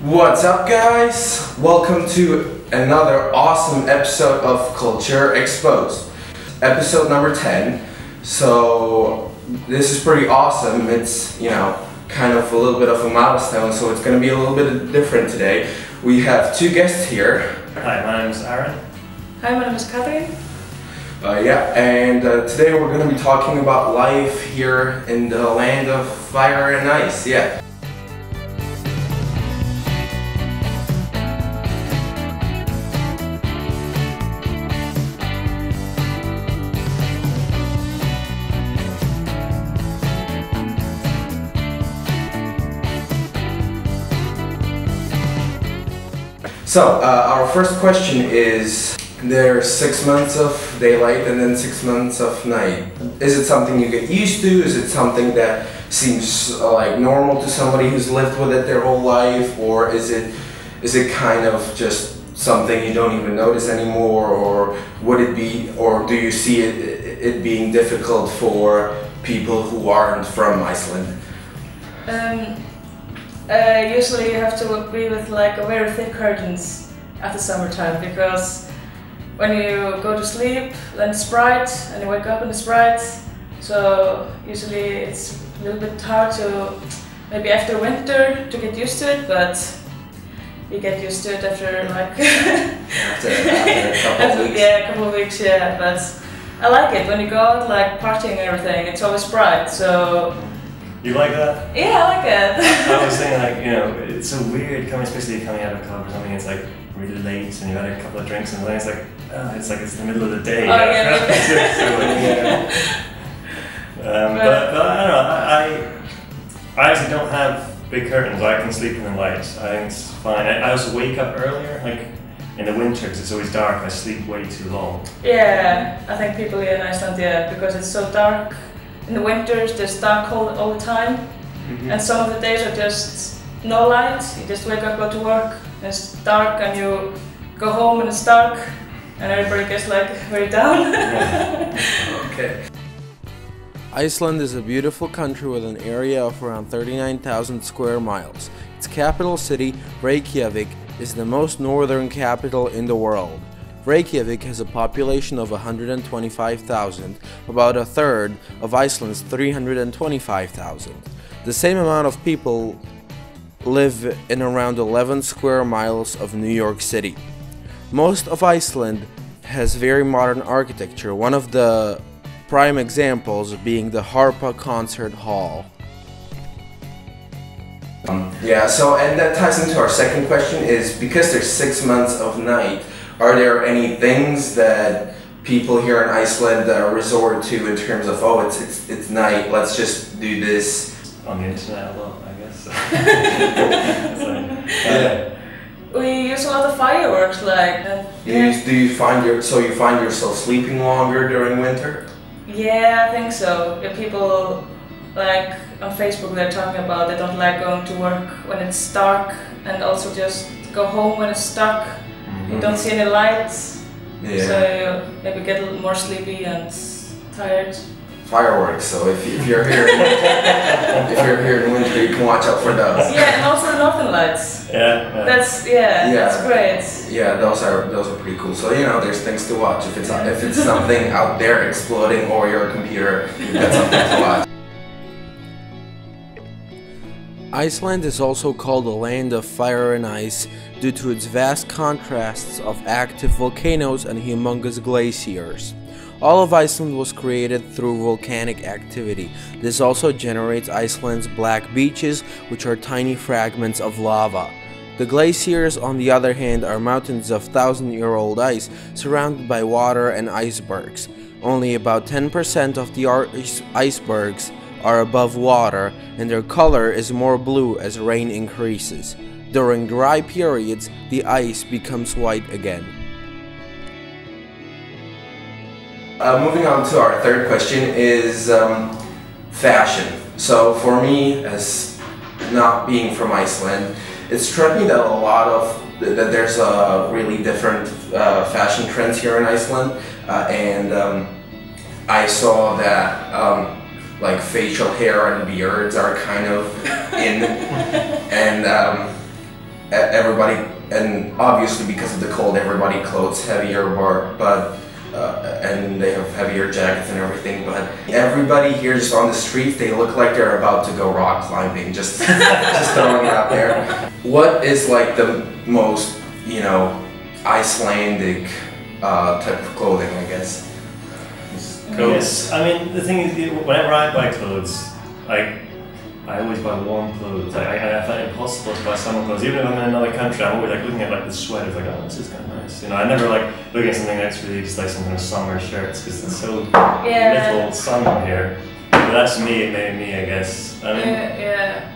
What's up, guys? Welcome to another awesome episode of Culture Exposed. Episode number 10. So this is pretty awesome. It's, kind of a little bit of a milestone, so it's going to be a little bit different today. We have two guests here. Hi, my name is Aron. Hi, my name is Katrin. Today we're going to be talking about life here in the land of fire and ice. Yeah. So, our first question is, there's 6 months of daylight and then 6 months of night. Is it something you get used to? Is it something that seems like normal to somebody who's lived with it their whole life? Or is it kind of just something you don't even notice anymore? Or would it be, or do you see it being difficult for people who aren't from Iceland? Usually you have to agree with like a very thick curtains at the summertime, because when you go to sleep then it's bright and you wake up and it's bright, so usually it's a little bit hard to, maybe after winter, to get used to it, but you get used to it after like after a couple of weeks. Yeah, a couple of weeks, yeah, but I like it when you go out like partying and everything, it's always bright, so. You like that? Yeah, I like it. I was saying, like, it's so weird especially coming out of a club or something. It's like really late and you've had a couple of drinks and then it's like it's the middle of the day. Oh, yeah. But I don't know. I actually don't have big curtains. I can sleep in the light. I think it's fine. I also wake up earlier, like in the winter, because it's always dark. I sleep way too long. Yeah, I think people here in Iceland, yeah, because it's so dark. In the winters, there's dark all the time, and some of the days are just no light. You just wake up, go to work, and it's dark, and you go home and it's dark, and everybody gets like very down. Okay. Iceland is a beautiful country with an area of around 39,000 square miles. Its capital city, Reykjavik, is the most northern capital in the world. Reykjavik has a population of 125,000, about a third of Iceland's 325,000. The same amount of people live in around 11 square miles of New York City. Most of Iceland has very modern architecture, one of the prime examples being the Harpa Concert Hall. And that ties into our second question, is because there's 6 months of night, are there any things that people here in Iceland resort to in terms of, oh, it's night, let's just do this? On the internet a lot, I guess. We use a lot of fireworks, like. Do you find yourself sleeping longer during winter? Yeah, I think so. If people like on Facebook, they're talking about they don't like going to work when it's dark, and also just go home when it's dark. You don't see any lights, so you maybe get a little more sleepy and tired. Fireworks. So if you're here, if you're here in winter, you can watch out for those. Yeah, and also the northern lights. Yeah. That's great. Yeah, those are pretty cool. So there's things to watch. If it's something out there exploding or your computer, you've got something to watch. Iceland is also called the land of fire and ice due to its vast contrasts of active volcanoes and humongous glaciers. All of Iceland was created through volcanic activity. This also generates Iceland's black beaches, which are tiny fragments of lava. The glaciers, on the other hand, are mountains of thousand-year-old ice surrounded by water and icebergs. Only about 10% of the icebergs are above water, and their color is more blue as rain increases. During dry periods, the ice becomes white again. Moving on to our third question is fashion. So for me, as not being from Iceland, it struck me that there's a really different fashion trends here in Iceland, and I saw that like facial hair and beards are kind of in, and everybody, and obviously because of the cold, everybody clothes heavier, but and they have heavier jackets and everything. But everybody here just on the street, they look like they're about to go rock climbing. Just just throwing it out there. What is like the most, you know, Icelandic type of clothing, I guess? Yes, I mean the thing is, whenever I buy clothes, I always buy warm clothes. I find it impossible to buy summer clothes. Even if I'm in another country, I'm always like looking at like the sweaters, like, oh, this is kind of nice. You know, I never like looking at something that's really just like some kind of summer shirts because there's so little sun here. But that's me, maybe me, I guess. I mean,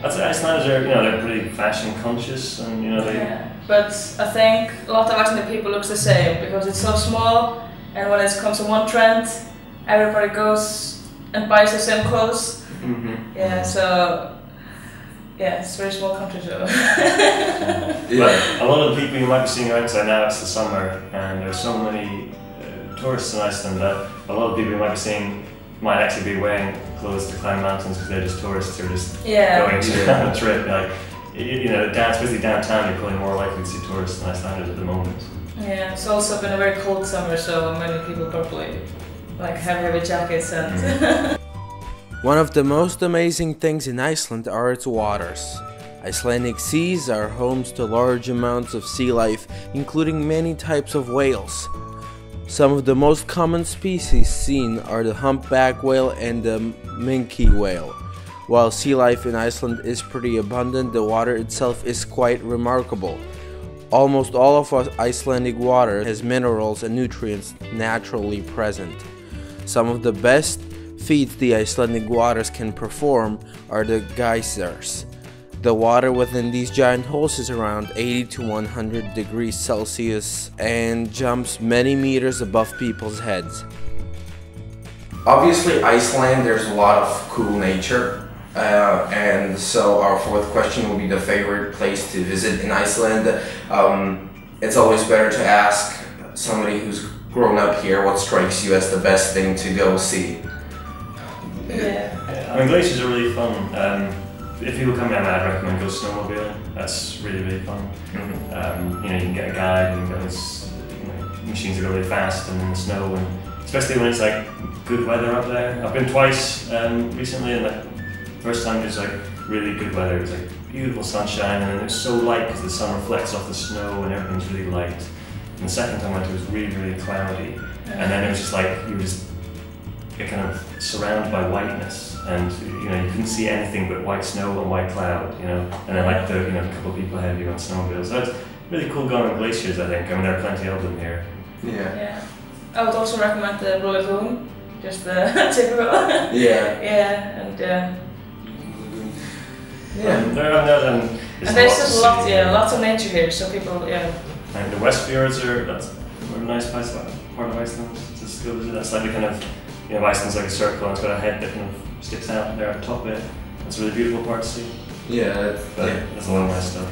that's Icelanders are, you know, they're pretty fashion conscious, and you know they. Yeah. But I think a lot of Icelandic people looks the same because it's so small, and when it comes to one trend, everybody goes and buys the same clothes. Mm-hmm. Yeah, so it's a very small country too. But a lot of the people you might be seeing outside now, it's the summer, and there's so many tourists in Iceland that a lot of people you might be seeing might actually be wearing clothes to climb mountains because they're just tourists who are just going to a trip. Like, you know, especially downtown, you're probably more likely to see tourists than Icelanders at the moment. Yeah, it's also been a very cold summer, so many people probably like have heavy jackets and. One of the most amazing things in Iceland are its waters. Icelandic seas are homes to large amounts of sea life, including many types of whales. Some of the most common species seen are the humpback whale and the minke whale. While sea life in Iceland is pretty abundant, the water itself is quite remarkable. Almost all of Icelandic water has minerals and nutrients naturally present. Some of the best feats the Icelandic waters can perform are the geysers. The water within these giant holes is around 80 to 100 degrees Celsius and jumps many meters above people's heads. Obviously, Iceland, there's a lot of cool nature, and so our fourth question will be the favorite place to visit in Iceland. It's always better to ask somebody who's grown up here what strikes you as the best thing to go see. Yeah. I mean, glaciers are really fun. If people come down, I'd recommend go snowmobiling. That's really, really fun. Mm-hmm. You know, you can get a guide and go, machines that go really fast and in the snow, and especially when it's like good weather up there. I've been twice recently, and the first time it was like really good weather. It was like beautiful sunshine, and then it's so light because the sun reflects off the snow and everything's really light. And the second time I went, it was really, really cloudy, and then it was just like you were just kind of surrounded by whiteness, and you know you couldn't see anything but white snow and white cloud, you know. And then like a couple of people ahead of you on snowmobiles. So it's really cool going on glaciers, I think. I mean, there are plenty of them here. Yeah. I would also recommend the Blue Lagoon, just the typical. And there's just lots of nature here, so people, And the West Fjords that's a nice part of Iceland to go visit. That's like the kind of, you know, Iceland's like a circle and it's got a head that kind of sticks out there at the top of it. That's a really beautiful part to see. That's a lot of nice stuff.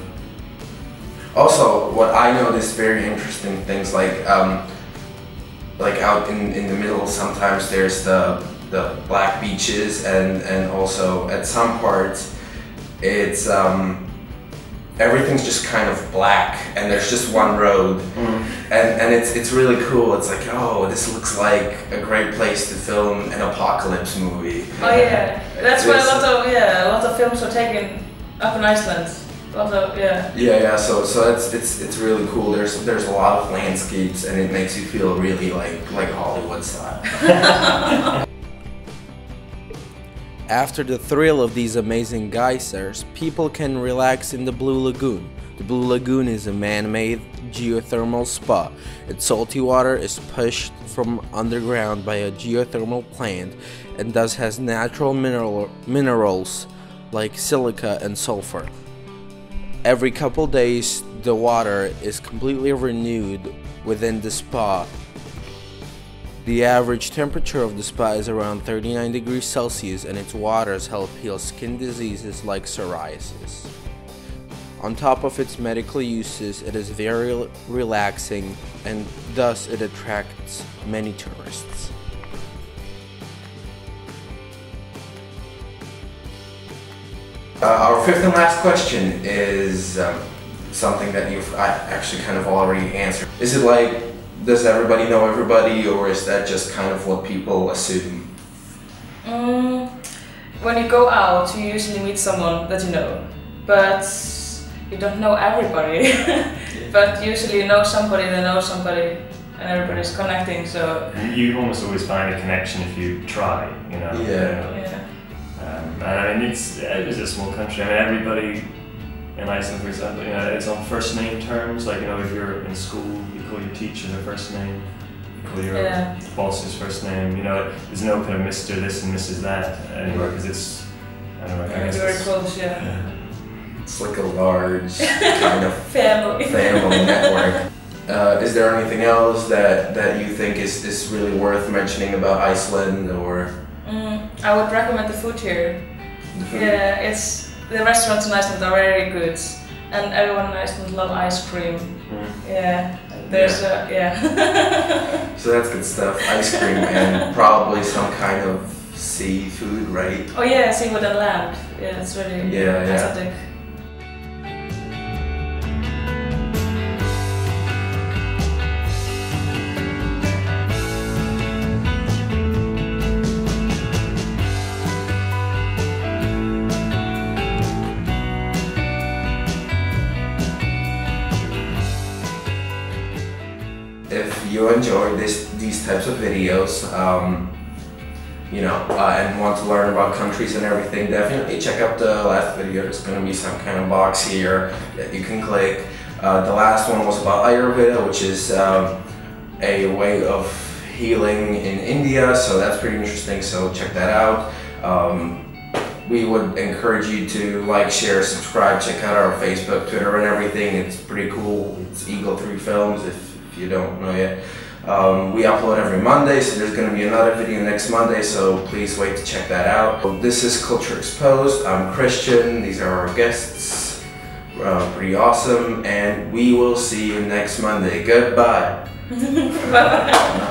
Also, what I noticed very interesting things like out in the middle, sometimes there's the black beaches, and also at some parts it's everything's just kind of black and there's just one road. And it's really cool. It's like, oh, this looks like a great place to film an apocalypse movie. Oh yeah, that's why a lot of films are taken up in Iceland. So it's really cool. There's a lot of landscapes, and it makes you feel really like Hollywood style. After the thrill of these amazing geysers, people can relax in the Blue Lagoon. The Blue Lagoon is a man-made geothermal spa. Its salty water is pushed from underground by a geothermal plant and thus has natural minerals like silica and sulfur. Every couple days, the water is completely renewed within the spa. The average temperature of the spa is around 39 degrees Celsius, and its waters help heal skin diseases like psoriasis. On top of its medical uses, it is very relaxing, and thus it attracts many tourists. Our fifth and last question is, something that you've actually kind of already answered. Is it like, does everybody know everybody, or is that just kind of what people assume? When you go out, you usually meet someone that you know, but you don't know everybody. But usually you know somebody that knows somebody, and everybody's connecting. So you almost always find a connection if you try, you know. And I mean, it's a small country. I mean, everybody in Iceland, for example, you know, it's on first name terms. Like, you know, if you're in school, you call your teacher their first name. You call your boss's first name. You know, there's no kind of Mr. this and Mrs. that anymore, because it's, I don't know. I guess very close, It's like a large kind of family network. Is there anything else that you think is really worth mentioning about Iceland, or? I would recommend the food here. The food? Yeah, the restaurants in Iceland are very good, and everyone in Iceland loves ice cream. Yeah, there's So that's good stuff. Ice cream and probably some kind of seafood, right? Oh yeah, seafood and lamb. Yeah, it's really Icelandic. If you enjoy these types of videos, you know, and want to learn about countries and everything, definitely check out the last video. There's going to be some kind of box here that you can click. The last one was about Ayurveda, which is a way of healing in India, so that's pretty interesting, so check that out. We would encourage you to like, share, subscribe, check out our Facebook, Twitter and everything. It's pretty cool. It's Eagle 3 Films if you don't know yet. We upload every Monday, so there's going to be another video next Monday, so please wait to check that out. This is Culture Exposed. I'm Christian. These are our guests. Pretty awesome, and we will see you next Monday. Goodbye. Bye.